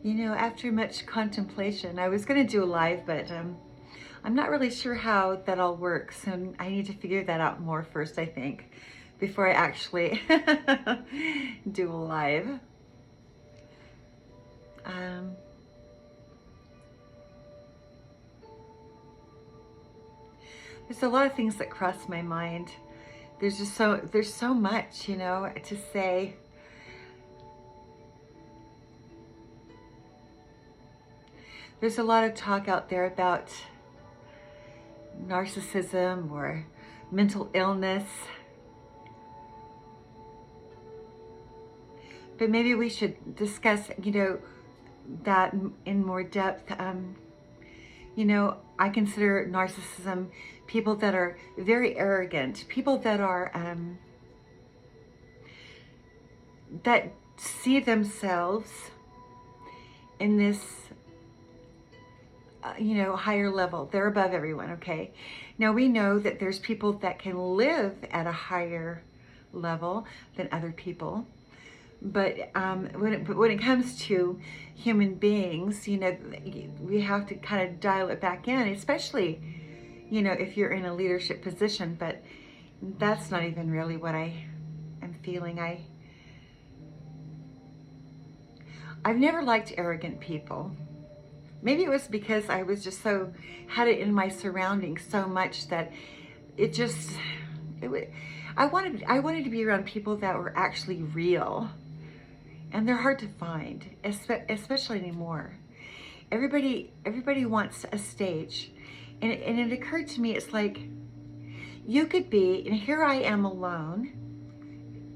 You know, after much contemplation, I was going to do a live, but I'm not really sure how that all works. And I need to figure that out more first, I think, before I actually do a live. Um, there's a lot of things that cross my mind. There's so much, you know, to say. There's a lot of talk out there about narcissism or mental illness. But maybe we should discuss, you know, that in more depth. You know, I consider narcissism people that are very arrogant, people that are, that see themselves in this you know, higher level. They're above everyone, okay? Now we know that there's people that can live at a higher level than other people. But when it comes to human beings, you know, we have to kind of dial it back in, especially, you know, if you're in a leadership position. But that's not even really what I am feeling. I've never liked arrogant people. Maybe it was because I was just had it in my surroundings so much that I wanted to be around people that were actually real. And they're hard to find, especially anymore. Everybody wants a stage. And it occurred to me, it's like, you could be, and here I am alone,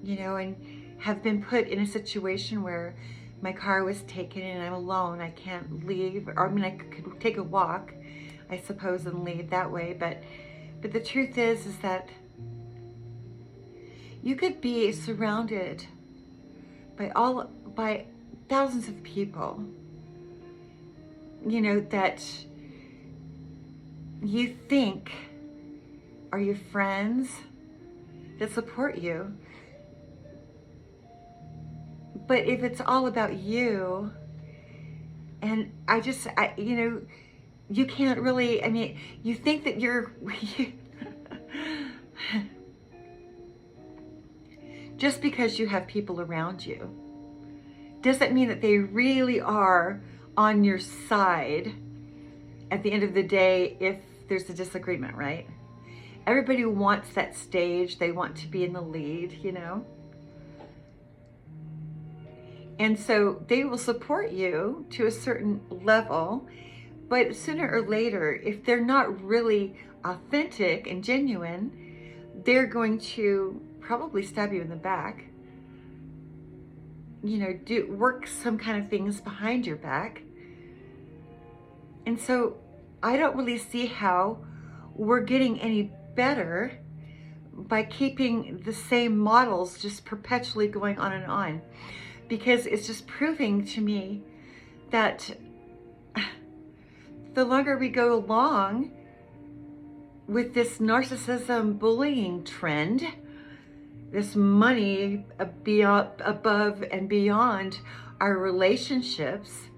you know, and have been put in a situation where my car was taken and I'm alone. I can't leave. Or I mean, I could take a walk, I suppose, and leave that way. But the truth is that you could be surrounded by thousands of people, you know, that you think are your friends, that support you. But if it's all about you, and you know, you can't really, I mean, you think that you're, just because you have people around you doesn't mean that they really are on your side at the end of the day if there's a disagreement, right? Everybody wants that stage. They want to be in the lead, you know? And so they will support you to a certain level, but sooner or later, if they're not really authentic and genuine, they're going to probably stab you in the back, you know, work some kind of things behind your back. And so I don't really see how we're getting any better by keeping the same models just perpetually going on and on. Because it's just proving to me that the longer we go along with this narcissism bullying trend, this money above and beyond our relationships,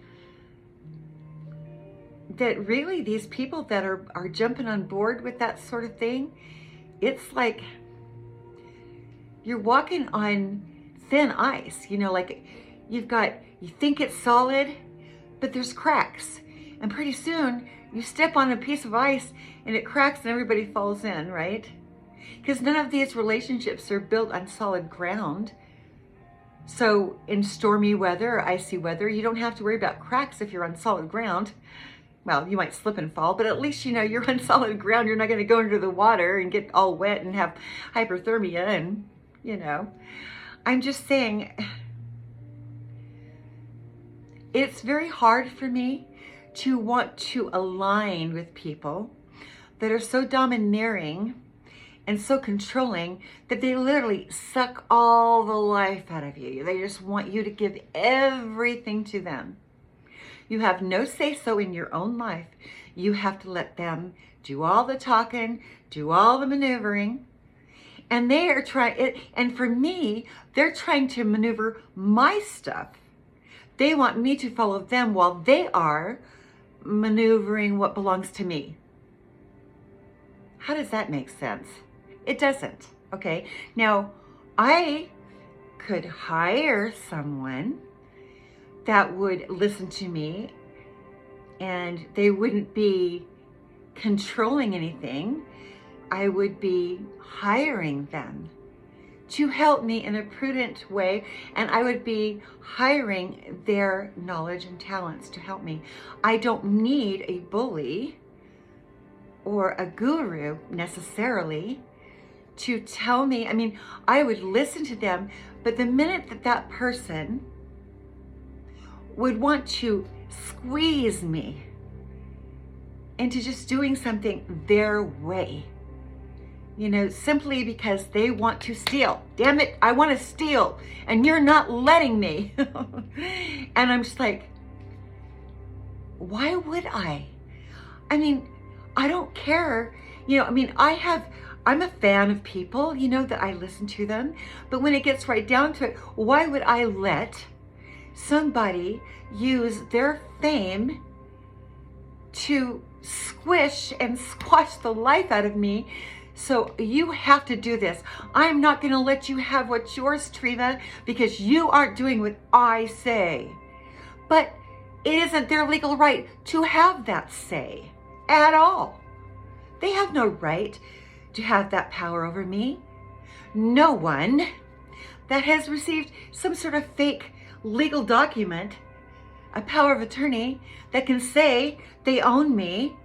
that really these people that are jumping on board with that sort of thing, it's like you're walking on thin ice, you know, like you think it's solid, but there's cracks. And pretty soon you step on a piece of ice and it cracks and everybody falls in, right? Because none of these relationships are built on solid ground. So in stormy weather or icy weather, you don't have to worry about cracks if you're on solid ground. Well, you might slip and fall, but at least, you know, you're on solid ground. You're not going to go into the water and get all wet and have hypothermia and, you know. I'm just saying, it's very hard for me to want to align with people that are so domineering and so controlling that they literally suck all the life out of you. They just want you to give everything to them. You have no say-so in your own life. You have to let them do all the talking, do all the maneuvering. And they are trying, and for me, they're trying to maneuver my stuff. They want me to follow them while they are maneuvering what belongs to me. How does that make sense? It doesn't, okay? Now, I could hire someone that would listen to me and they wouldn't be controlling anything. I would be hiring them to help me in a prudent way, and I would be hiring their knowledge and talents to help me. I don't need a bully or a guru necessarily to tell me. I mean, I would listen to them, but the minute that that person would want to squeeze me into just doing something their way, you know, simply because they want to steal. Damn it, I want to steal, and you're not letting me. And I'm just like, why would I? I mean, I don't care. You know, I mean, I'm a fan of people, you know, that I listen to them. But when it gets right down to it, why would I let somebody use their fame to squish and squash the life out of me? So you have to do this. I'm not going to let you have what's yours, Treva, because you aren't doing what I say. But it isn't their legal right to have that say at all. They have no right to have that power over me. No one that has received some sort of fake legal document, a power of attorney that can say they own me,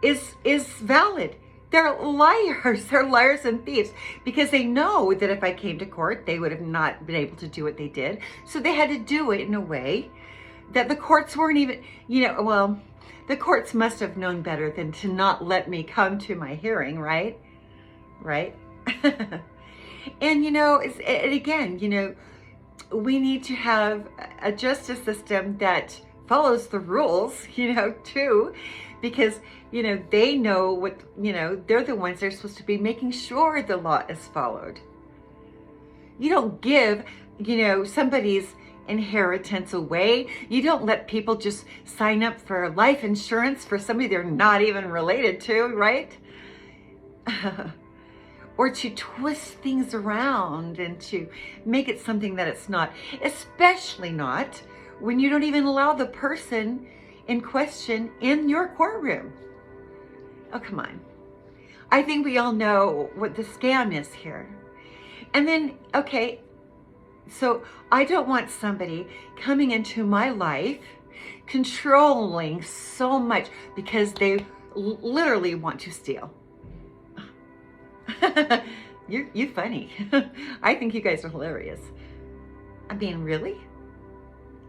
is valid. They're liars. They're liars and thieves, because they know that if I came to court, they would have not been able to do what they did. So they had to do it in a way that the courts weren't even, you know, well, the courts must have known better than to not let me come to my hearing, right? Right? And, you know, and again, you know, we need to have a justice system that follows the rules, you know, too, because, you know, they know what, you know, they're the ones that are supposed to be making sure the law is followed. You don't give, you know, somebody's inheritance away. You don't let people just sign up for life insurance for somebody they're not even related to, right? Or to twist things around and to make it something that it's not, especially not when you don't even allow the person in question in your courtroom. Oh, come on. I think we all know what the scam is here. And then, okay, so I don't want somebody coming into my life controlling so much because they literally want to steal. You're funny. I think you guys are hilarious. I mean, really?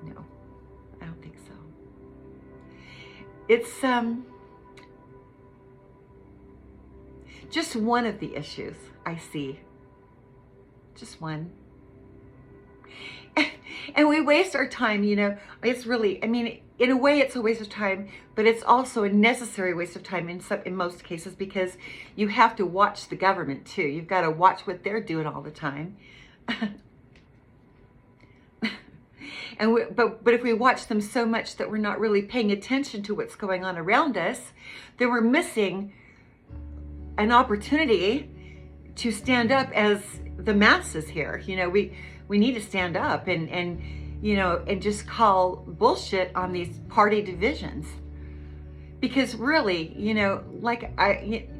No, I don't think so. It's just one of the issues I see. Just one. And we waste our time, you know. It's really, I mean, in a way it's a waste of time, but it's also a necessary waste of time in most cases, because you have to watch the government too. You've got to watch what they're doing all the time. But if we watch them so much that we're not really paying attention to what's going on around us, then we're missing an opportunity to stand up as the masses here. You know, we need to stand up and you know, and just call bullshit on these party divisions. Because really, you know, like I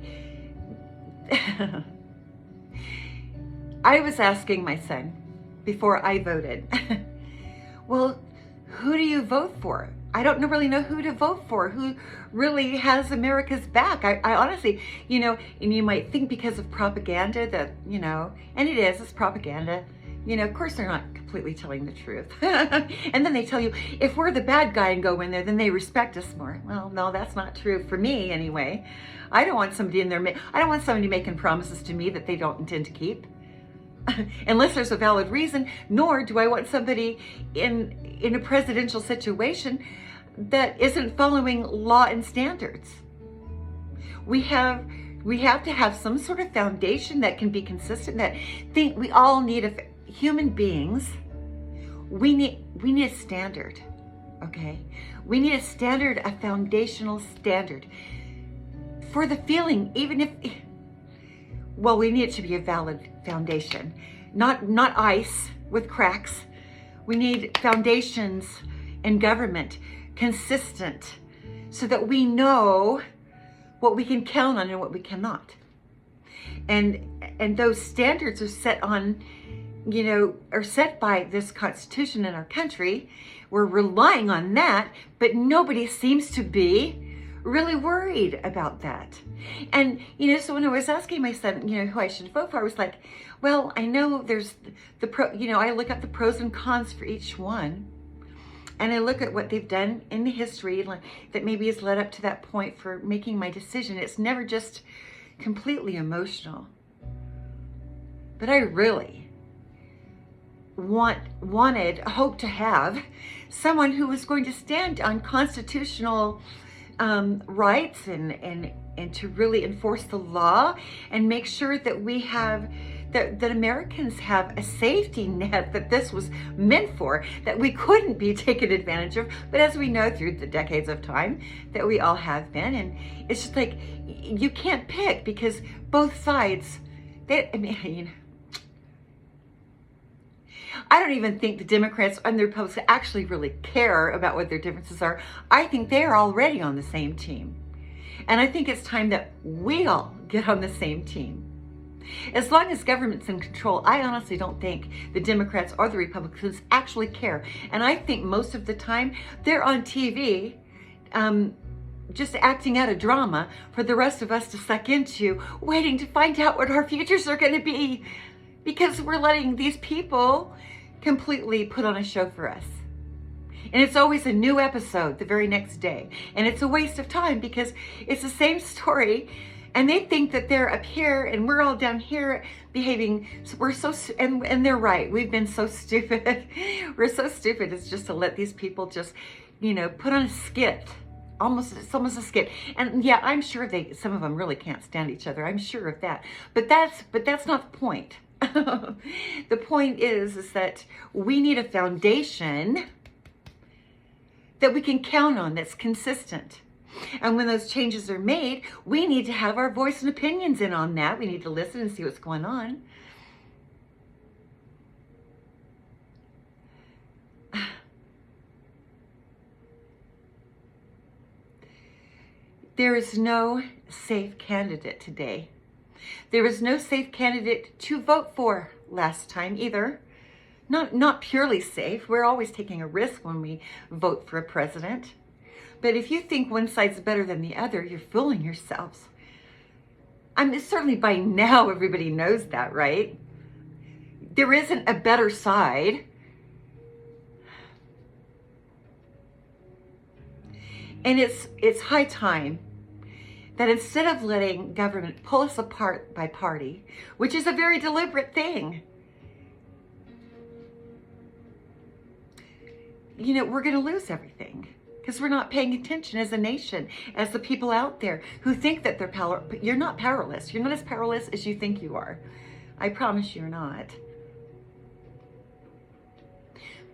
was asking my son before I voted, well, who do you vote for? I don't really know who to vote for, who really has America's back. I honestly, you know, and you might think because of propaganda that, you know, and it's propaganda. You know, of course they're not completely telling the truth. And then they tell you, if we're the bad guy and go in there, then they respect us more. Well, no, that's not true for me anyway. I don't want somebody in there, I don't want somebody making promises to me that they don't intend to keep. Unless there's a valid reason, nor do I want somebody in a presidential situation that isn't following law and standards. We have to have some sort of foundation that can be consistent, that we all need human beings we need a standard, okay? We need a standard, a foundational standard for the feeling, even if, well, we need it to be a valid foundation, not ice with cracks. We need foundations in government, consistent, so that we know what we can count on and what we cannot. And those standards are set on, are set by this Constitution in our country. We're relying on that, but nobody seems to be really worried about that. And, so when I was asking my son, who I should vote for, I was like, well, I know there's I look at the pros and cons for each one. And I look at what they've done in the history that maybe has led up to that point for making my decision. It's never just completely emotional. But I really hope to have someone who was going to stand on constitutional rights and to really enforce the law and make sure that we have that Americans have a safety net that this was meant for, that we couldn't be taken advantage of, but as we know through the decades of time that we all have been. And it's just like, you can't pick, because both sides, I don't even think the Democrats and the Republicans actually really care about what their differences are. I think they are already on the same team. And I think it's time that we all get on the same team. As long as government's in control, I honestly don't think the Democrats or the Republicans actually care. And I think most of the time they're on TV just acting out a drama for the rest of us to suck into, waiting to find out what our futures are going to be, because we're letting these people completely put on a show for us. And it's always a new episode the very next day. And it's a waste of time, because it's the same story. And they think that they're up here and we're all down here behaving. And they're right. We've been so stupid. We're so stupid. It's just to let these people just, put on a skit. It's almost a skit. And yeah, I'm sure some of them really can't stand each other. I'm sure of that. But that's not the point. The point is that we need a foundation that we can count on, that's consistent. And when those changes are made, we need to have our voice and opinions in on that. We need to listen and see what's going on. There is no safe candidate today. There was no safe candidate to vote for last time either. Not purely safe. We're always taking a risk when we vote for a president. But if you think one side's better than the other, you're fooling yourselves. Certainly by now everybody knows that, right? There isn't a better side. And it's high time that instead of letting government pull us apart by party, which is a very deliberate thing, we're going to lose everything. Because we're not paying attention as a nation, as the people out there who think that they're powerless. But you're not powerless. You're not as powerless as you think you are. I promise you're not.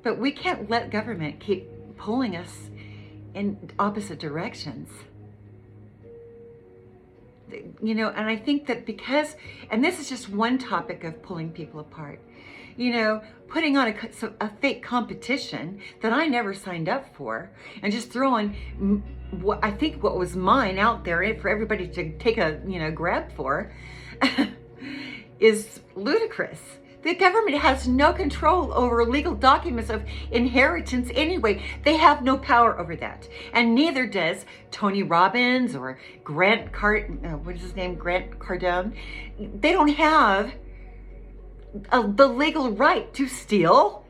But we can't let government keep pulling us in opposite directions. And I think that and this is just one topic of pulling people apart, putting on a fake competition that I never signed up for, and just throwing what was mine out there for everybody to take a, grab for, is ludicrous. The government has no control over legal documents of inheritance anyway. They have no power over that. And neither does Tony Robbins or Grant Cardone. They don't have the legal right to steal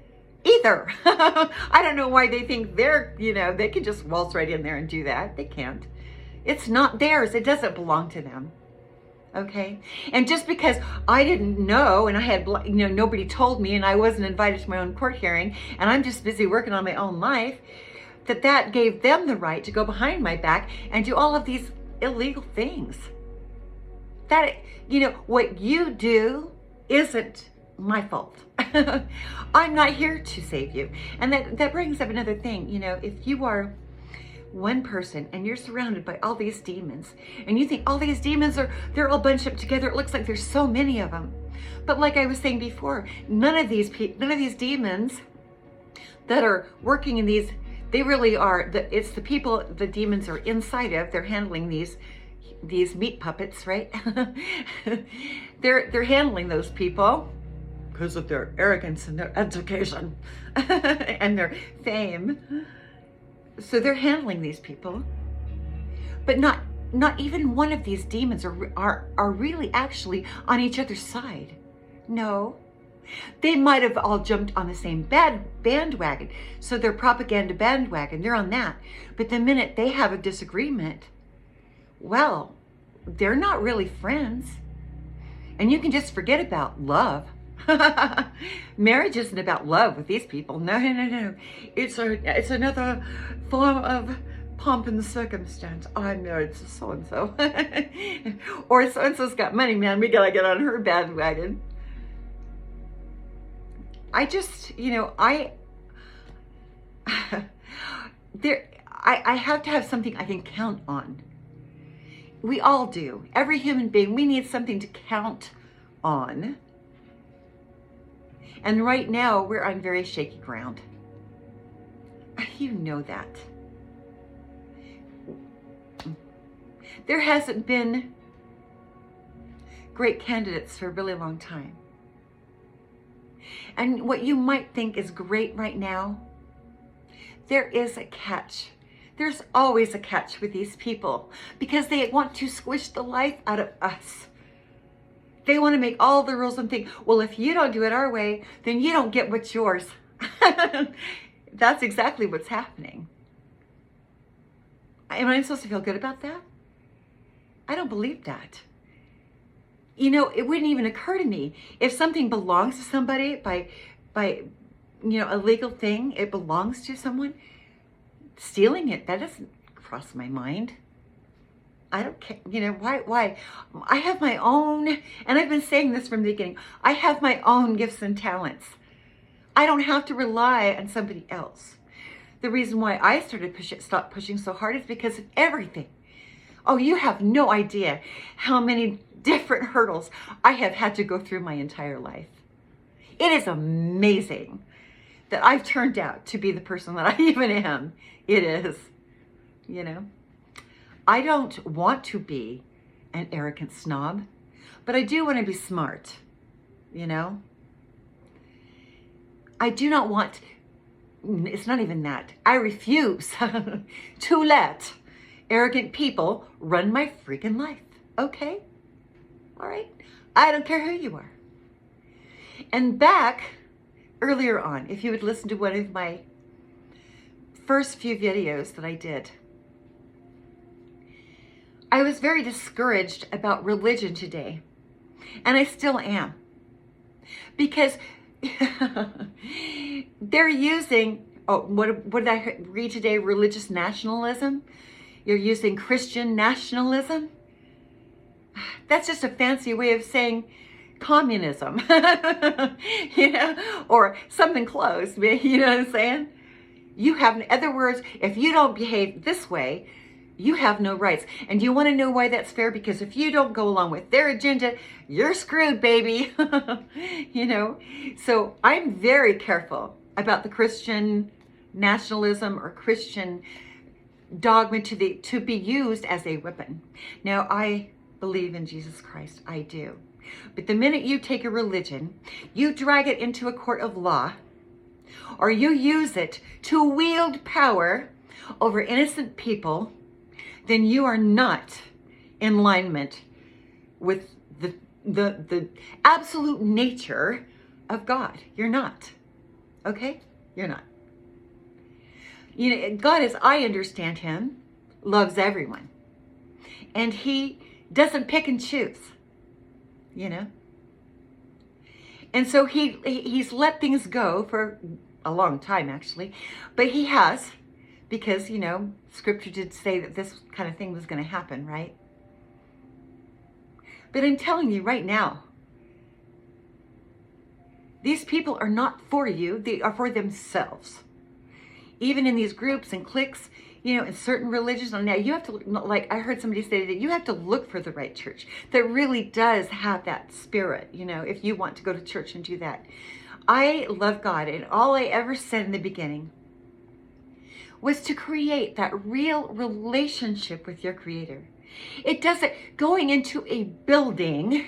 either. I don't know why they think they can just waltz right in there and do that. They can't. It's not theirs. It doesn't belong to them. Okay? And just because I didn't know, and I had, nobody told me, and I wasn't invited to my own court hearing, and I'm just busy working on my own life, that gave them the right to go behind my back and do all of these illegal things. That, what you do isn't my fault. I'm not here to save you. And that brings up another thing. You know, if you are one person and you're surrounded by all these demons, and you think all these demons they're all bunched up together, it looks like there's so many of them. But like I was saying before, none of these demons that are working in these, they really are, it's the people the demons are inside of. They're handling these meat puppets, right? they're handling those people because of their arrogance and their education and their fame. So they're handling these people, but not even one of these demons are really actually on each other's side. No, they might have all jumped on the same bandwagon. So their propaganda bandwagon, they're on that. But the minute they have a disagreement, well, they're not really friends. And you can just forget about love. Marriage isn't about love with these people. No. It's another form of pomp and circumstance. I'm married to so-and-so. Or so-and-so's got money, man. We gotta get on her bandwagon. I just, you know, I have to have something I can count on. We all do. Every human being, we need something to count on. And right now, we're on very shaky ground. You know that. There hasn't been great candidates for a really long time. And what you might think is great right now, there is a catch. There's always a catch with these people because they want to squish the life out of us. They want to make all the rules and think, well, if you don't do it our way, then you don't get what's yours. That's exactly what's happening. Am I supposed to feel good about that? I don't believe that. You know, it wouldn't even occur to me. If something belongs to somebody by you know, a legal thing, it belongs to someone, stealing it, that doesn't cross my mind. I don't care, you know, why? I have my own, and I've been saying this from the beginning, I have my own gifts and talents. I don't have to rely on somebody else. The reason why I stopped pushing so hard is because of everything. Oh, you have no idea how many different hurdles I have had to go through my entire life. It is amazing that I've turned out to be the person that I even am. It is, you know. I don't want to be an arrogant snob, but I do want to be smart, you know. I do not want, it's not even that. I refuse to let arrogant people run my freaking life, okay? All right? I don't care who you are. And back earlier on, if you would listen to one of my first few videos that I did, I was very discouraged about religion today, and I still am, because they're using, what did I read today? Religious nationalism. You're using Christian nationalism. That's just a fancy way of saying communism, you know, or something close, you know what I'm saying? You have, in other words, if you don't behave this way, you have no rights. And you want to know why that's fair? Because if you don't go along with their agenda, you're screwed, baby. You know? So I'm very careful about the Christian nationalism or Christian dogma to be used as a weapon. Now, I believe in Jesus Christ. I do. But the minute you take a religion, you drag it into a court of law, or you use it to wield power over innocent people, then you are not in alignment with the absolute nature of God. You're not. Okay? You're not. You know, God, as I understand him, loves everyone. And he doesn't pick and choose. You know? And so he's let things go for a long time, actually. But he has, because, you know, Scripture did say that this kind of thing was going to happen, right? But I'm telling you right now, These people are not for you. They are for themselves. Even in these groups and cliques, in certain religions. Now you have to, like I heard somebody say that you have to look for the right church that really does have that spirit, if you want to go to church and do that. I love God, and all I ever said in the beginning was to create that real relationship with your Creator. It doesn't, going into a building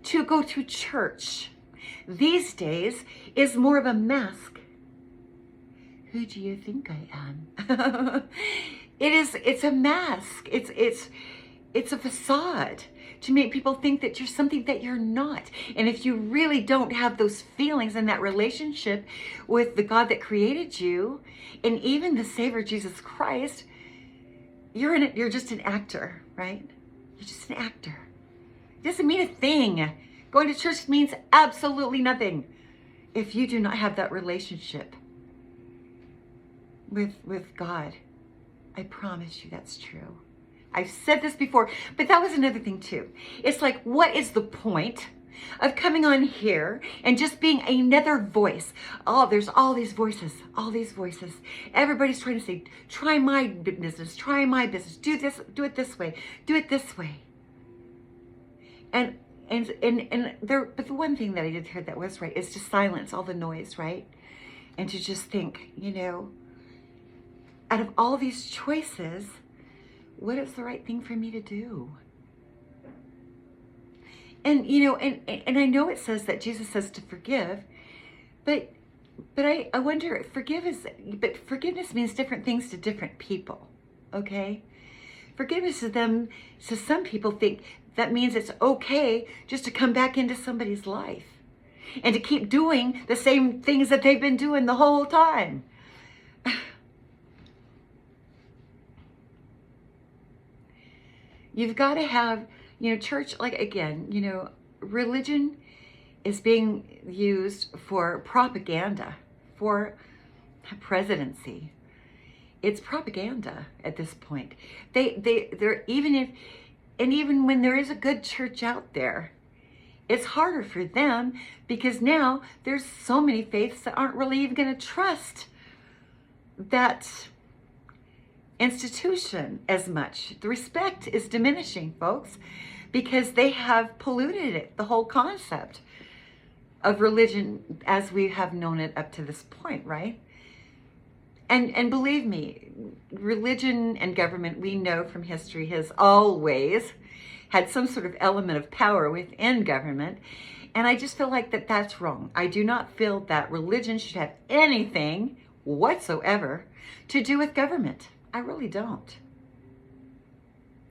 to go to church these days is more of a mask. Who do you think I am? It's a mask. It's a facade to make people think that you're something that you're not. And if you really don't have those feelings and that relationship with the God that created you, and even the Savior Jesus Christ, you're just an actor, right? You're just an actor. It doesn't mean a thing. Going to church means absolutely nothing if you do not have that relationship with God. I promise you that's true. I've said this before, but that was another thing too. It's like, what is the point of coming on here and just being another voice? Oh, there's all these voices. Everybody's trying to say, try my business, do this, do it this way, do it this way. And there, but the one thing that I did hear that was right is to silence all the noise, right? And to just think, out of all these choices, what is the right thing for me to do? And, and I know it says that Jesus says to forgive, but I wonder, forgiveness means different things to different people, okay? Forgiveness to some people think that means it's okay just to come back into somebody's life and to keep doing the same things that they've been doing the whole time. You've got to have, church, like again, religion is being used for propaganda, for presidency. It's propaganda at this point. They're even when there is a good church out there, it's harder for them because now there's so many faiths that aren't really even going to trust that institution as much. The respect is diminishing, folks, because they have polluted it, the whole concept of religion as we have known it up to this point, right? And believe me, religion and government, we know from history, has always had some sort of element of power within government. And I just feel like that's wrong. I do not feel that religion should have anything whatsoever to do with government. I really don't.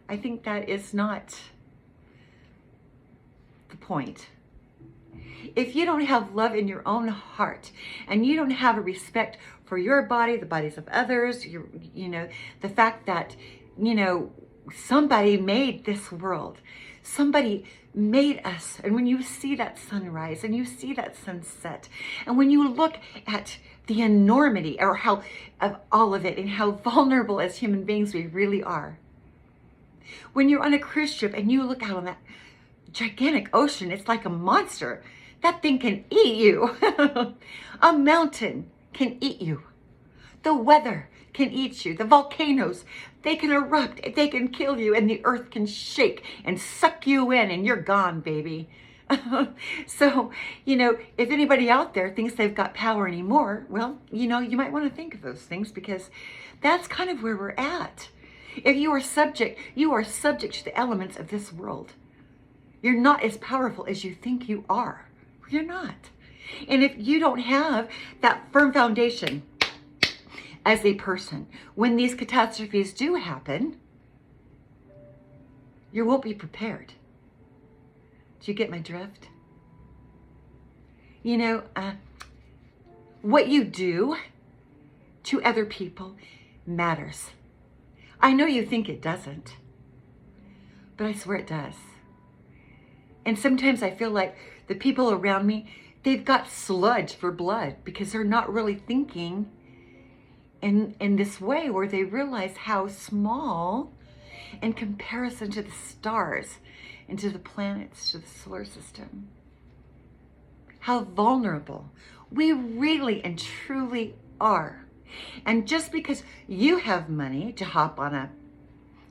I think that is not the point. If you don't have love in your own heart and you don't have a respect for your body, the bodies of others, the fact that, somebody made this world, somebody made us. And when you see that sunrise and you see that sunset, and when you look at the enormity or how of all of it and how vulnerable as human beings we really are. When you're on a cruise ship and you look out on that gigantic ocean, it's like a monster. That thing can eat you. A mountain can eat you. The weather can eat you. The volcanoes, they can erupt, they can kill you, and the earth can shake and suck you in, and you're gone, baby. So, if anybody out there thinks they've got power anymore, well, you might want to think of those things, because that's kind of where we're at. If you are subject to the elements of this world. You're not as powerful as you think you are. You're not. And if you don't have that firm foundation as a person, when these catastrophes do happen, you won't be prepared. Do you get my drift? What you do to other people matters. I know you think it doesn't, but I swear it does. And sometimes I feel like the people around me, they've got sludge for blood because they're not really thinking in this way where they realize how small in comparison to the stars and to the planets, to the solar system, how vulnerable we really and truly are. And just because you have money to hop on a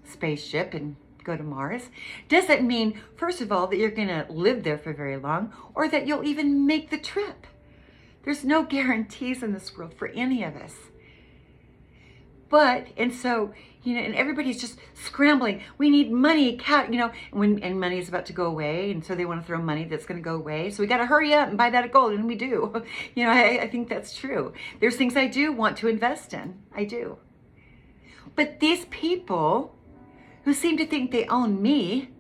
spaceship and go to Mars doesn't mean, first of all, that you're going to live there for very long or that you'll even make the trip. There's no guarantees in this world for any of us. But, and so, and everybody's just scrambling. We need money, and money's about to go away. And so they want to throw money that's going to go away. So we got to hurry up and buy that gold. And we do. I think that's true. There's things I do want to invest in. I do. But these people who seem to think they own me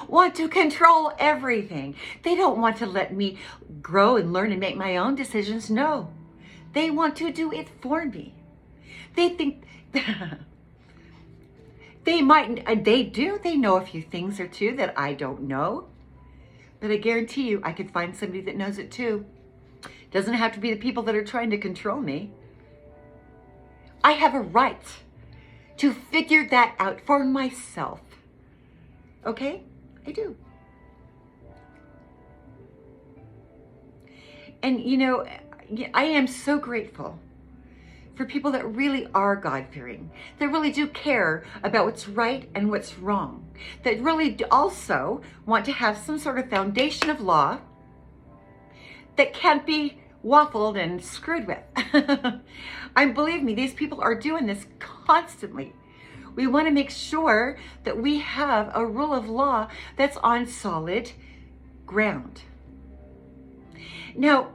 want to control everything. They don't want to let me grow and learn and make my own decisions. No, they want to do it for me. They think they know a few things or two that I don't know. But I guarantee you, I could find somebody that knows it too. Doesn't have to be the people that are trying to control me. I have a right to figure that out for myself. Okay? I do. And I am so grateful for people that really are God-fearing, that really do care about what's right and what's wrong, that really also want to have some sort of foundation of law that can't be waffled and screwed with. Believe me, these people are doing this constantly. We want to make sure that we have a rule of law that's on solid ground. Now,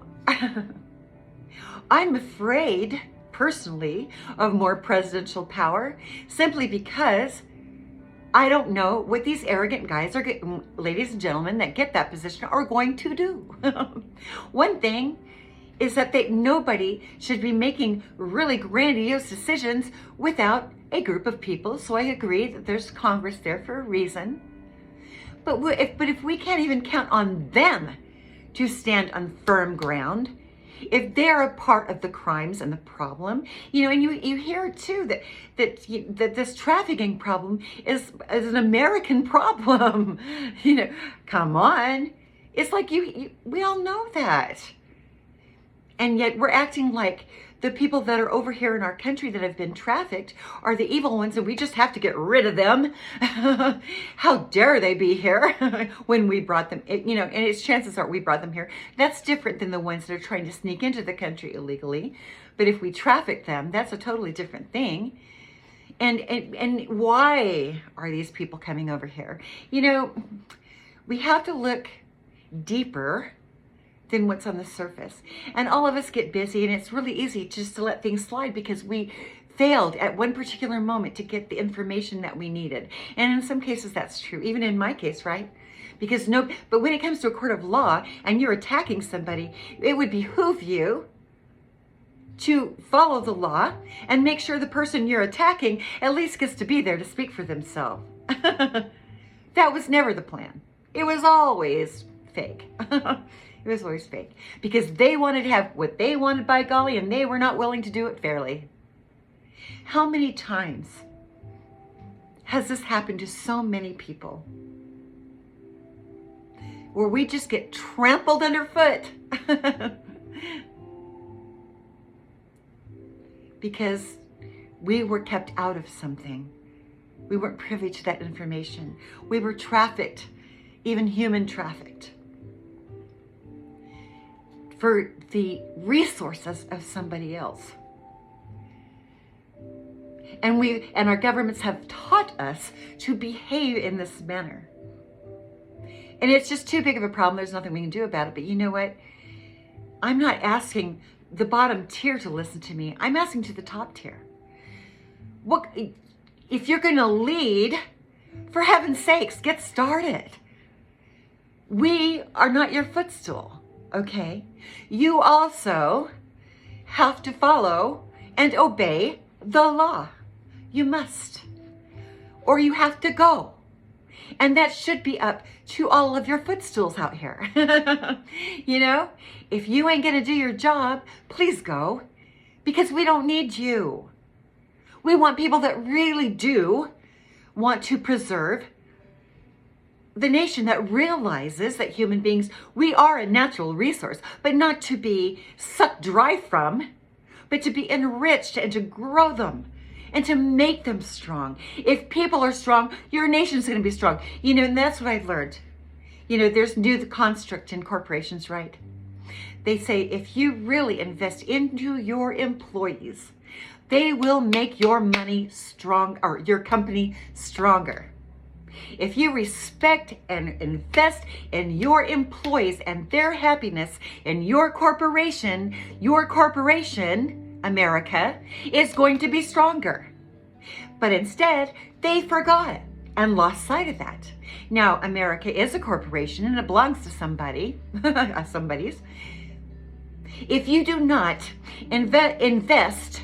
I'm afraid, personally, of more presidential power simply because I don't know what these arrogant guys, ladies and gentlemen, that get that position are going to do. One thing is that nobody should be making really grandiose decisions without a group of people. So I agree that there's Congress there for a reason. But if we can't even count on them to stand on firm ground, if they're a part of the crimes and the problem, and you hear too that this trafficking problem is an American problem. Come on, it's like we all know that. And yet we're acting like the people that are over here in our country that have been trafficked are the evil ones and we just have to get rid of them. How dare they be here when we brought them, and its chances are we brought them here. That's different than the ones that are trying to sneak into the country illegally. But if we traffic them, that's a totally different thing. And why are these people coming over here? We have to look deeper than what's on the surface. And all of us get busy, and it's really easy just to let things slide because we failed at one particular moment to get the information that we needed. And in some cases that's true, even in my case, right? But when it comes to a court of law and you're attacking somebody, it would behoove you to follow the law and make sure the person you're attacking at least gets to be there to speak for themselves. That was never the plan. It was always fake. It was always fake because they wanted to have what they wanted, by golly, and they were not willing to do it fairly. How many times has this happened to so many people where we just get trampled underfoot because we were kept out of something? We weren't privy to that information. We were trafficked, even human trafficked, for the resources of somebody else. And our governments have taught us to behave in this manner. And it's just too big of a problem. There's nothing we can do about it. But you know what? I'm not asking the bottom tier to listen to me. I'm asking to the top tier. What, if you're going to lead, for heaven's sakes, get started. We are not your footstool. Okay, you also have to follow and obey the law. You must, or you have to go. And that should be up to all of your footstools out here. If you ain't gonna do your job, please go, because we don't need you. We want people that really do want to preserve the nation that realizes that human beings, we are a natural resource, but not to be sucked dry from, but to be enriched and to grow them and to make them strong. If people are strong, your nation's going to be strong. And that's what I've learned. There's new construct in corporations, right? They say if you really invest into your employees, they will make your money strong, or your company stronger. If you respect and invest in your employees and their happiness in your corporation, America, is going to be stronger. But instead, they forgot and lost sight of that. Now, America is a corporation and it belongs to somebody, somebody's. If you do not invest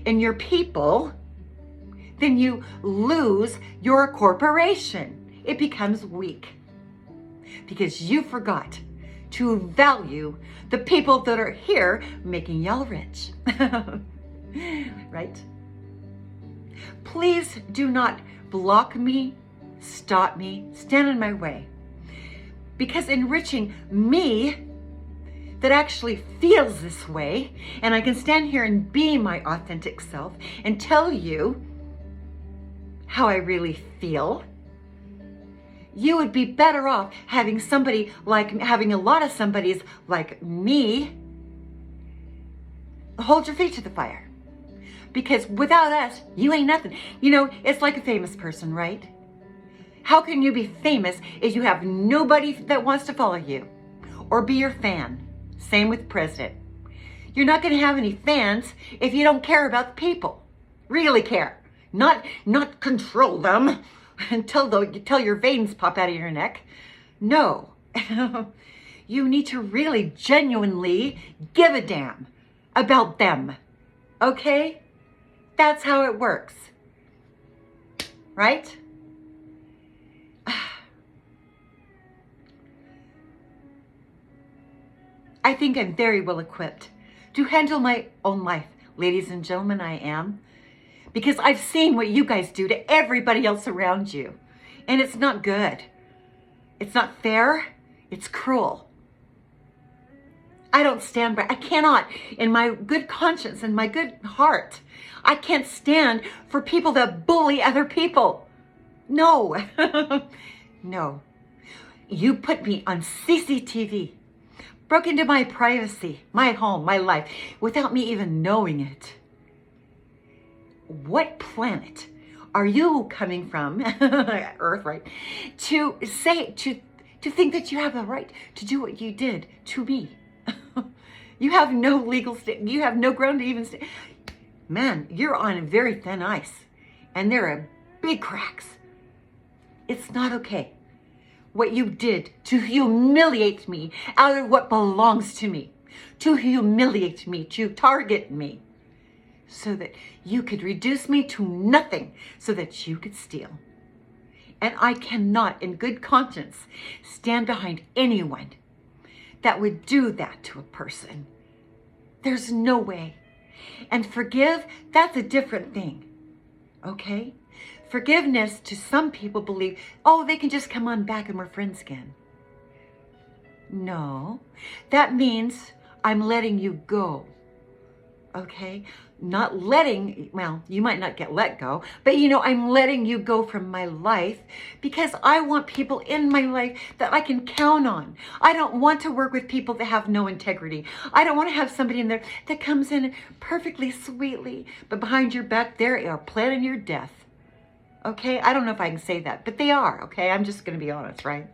in your people, then you lose your corporation. It becomes weak because you forgot to value the people that are here making y'all rich. Right? Please do not block me, stop me, stand in my way. Because enriching me, that actually feels this way, and I can stand here and be my authentic self and tell you how I really feel, you would be better off having a lot of somebody's like me hold your feet to the fire. Because without us, you ain't nothing. It's like a famous person, right? How can you be famous if you have nobody that wants to follow you or be your fan? Same with president. You're not going to have any fans if you don't care about the people. Really care. Not control them until your veins pop out of your neck. No. You need to really genuinely give a damn about them. Okay? That's how it works. Right? I think I'm very well equipped to handle my own life. Ladies and gentlemen, I am. Because I've seen what you guys do to everybody else around you. And it's not good. It's not fair. It's cruel. I cannot, in my good conscience and my good heart, I can't stand for people that bully other people. No. No. You put me on CCTV, broke into my privacy, my home, my life, without me even knowing it. What planet are you coming from, Earth, right, to think that you have the right to do what you did to me? You have no legal you have no ground to even Man, you're on very thin ice, and there are big cracks. It's not okay. What you did to humiliate me out of what belongs to me, to humiliate me, to target me, so that you could reduce me to nothing, so that you could steal. And I cannot, in good conscience, stand behind anyone that would do that to a person. There's no way. And forgive, that's a different thing. Okay? Forgiveness, to some people believe, oh, they can just come on back and we're friends again. No, that means I'm letting you go. Okay? Not letting, well, you might not get let go, but I'm letting you go from my life because I want people in my life that I can count on. I don't want to work with people that have no integrity. I don't want to have somebody in there that comes in perfectly sweetly, but behind your back, they are planning your death. Okay? I don't know if I can say that, but they are, okay? I'm just going to be honest, right?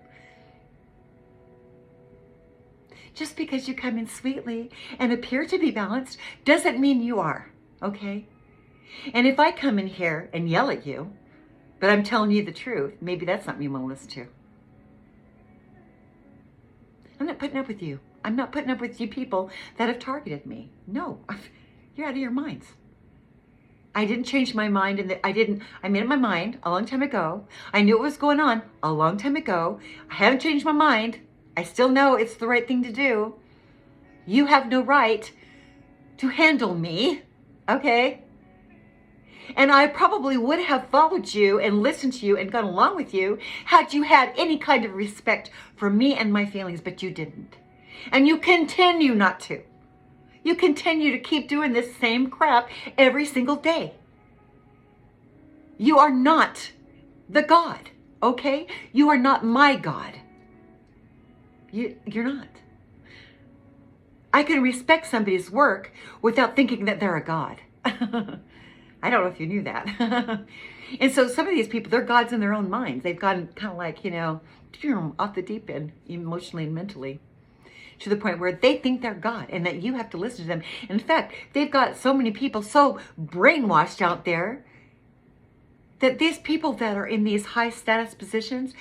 Just because you come in sweetly and appear to be balanced doesn't mean you are, okay? And if I come in here and yell at you, but I'm telling you the truth, maybe that's something you want to listen to. I'm not putting up with you. I'm not putting up with you people that have targeted me. No, you're out of your minds. I didn't change my mind, and I made up my mind a long time ago. I knew what was going on a long time ago. I haven't changed my mind. I still know it's the right thing to do. You have no right to handle me, okay? And I probably would have followed you and listened to you and gone along with you had you had any kind of respect for me and my feelings, but you didn't. And you continue not to. You continue to keep doing this same crap every single day. You are not the God, okay? You are not my God. You're not. I can respect somebody's work without thinking that they're a God. I don't know if you knew that. And so some of these people, they're gods in their own minds. They've gotten kind of like, off the deep end, emotionally and mentally, to the point where they think they're God and that you have to listen to them. In fact, they've got so many people so brainwashed out there that these people that are in these high status positions,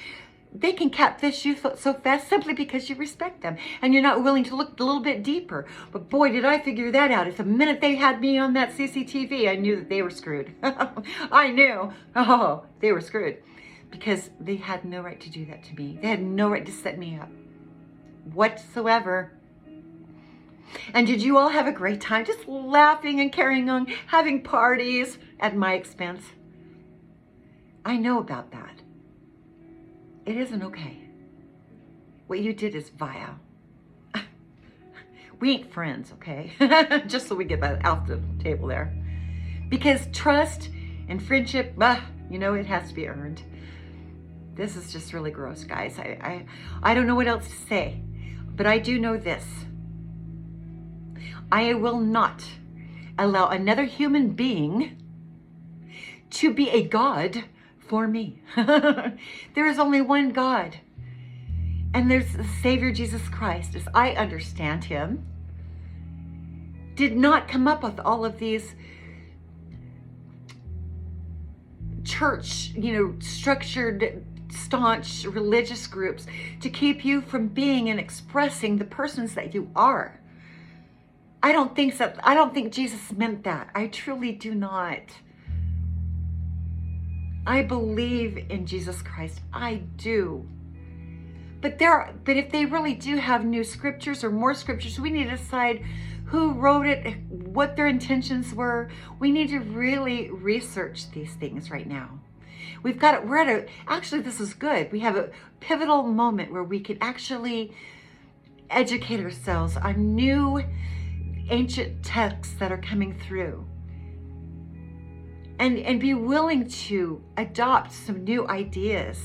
they can catfish you so fast simply because you respect them and you're not willing to look a little bit deeper. But boy, did I figure that out. If the minute they had me on that CCTV, I knew that they were screwed. I knew, they were screwed, because they had no right to do that to me. They had no right to set me up whatsoever. And did you all have a great time just laughing and carrying on, having parties at my expense? I know about that. It isn't okay. What you did is vile. We ain't friends, okay? Just so we get that off the table there. Because trust and friendship, it has to be earned. This is just really gross, guys. I don't know what else to say, but I do know this. I will not allow another human being to be a God for me. There is only one God, and there's the Savior Jesus Christ, as I understand him, did not come up with all of these church, structured, staunch religious groups to keep you from being and expressing the persons that you are. I don't think Jesus meant that. I truly do not. I believe in Jesus Christ. I do. But if they really do have new scriptures or more scriptures, we need to decide who wrote it, what their intentions were. We need to really research these things right now. Actually, this is good. We have a pivotal moment where we can actually educate ourselves on new ancient texts that are coming through. And be willing to adopt some new ideas,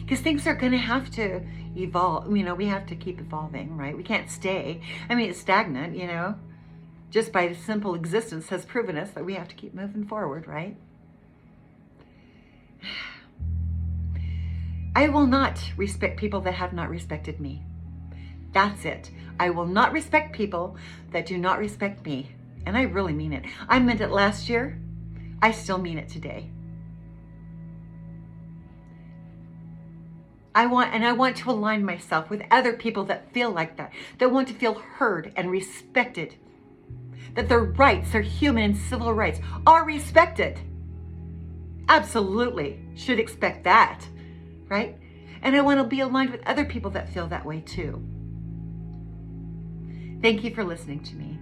because things are going to have to evolve. We have to keep evolving, right? We can't stay. It's stagnant, just by the simple existence has proven us that we have to keep moving forward, right? I will not respect people that have not respected me. That's it. I will not respect people that do not respect me. And I really mean it. I meant it last year. I still mean it today. I want to align myself with other people that feel like that want to feel heard and respected, that their rights, their human and civil rights, are respected. Absolutely should expect that, right? And I want to be aligned with other people that feel that way too. Thank you for listening to me.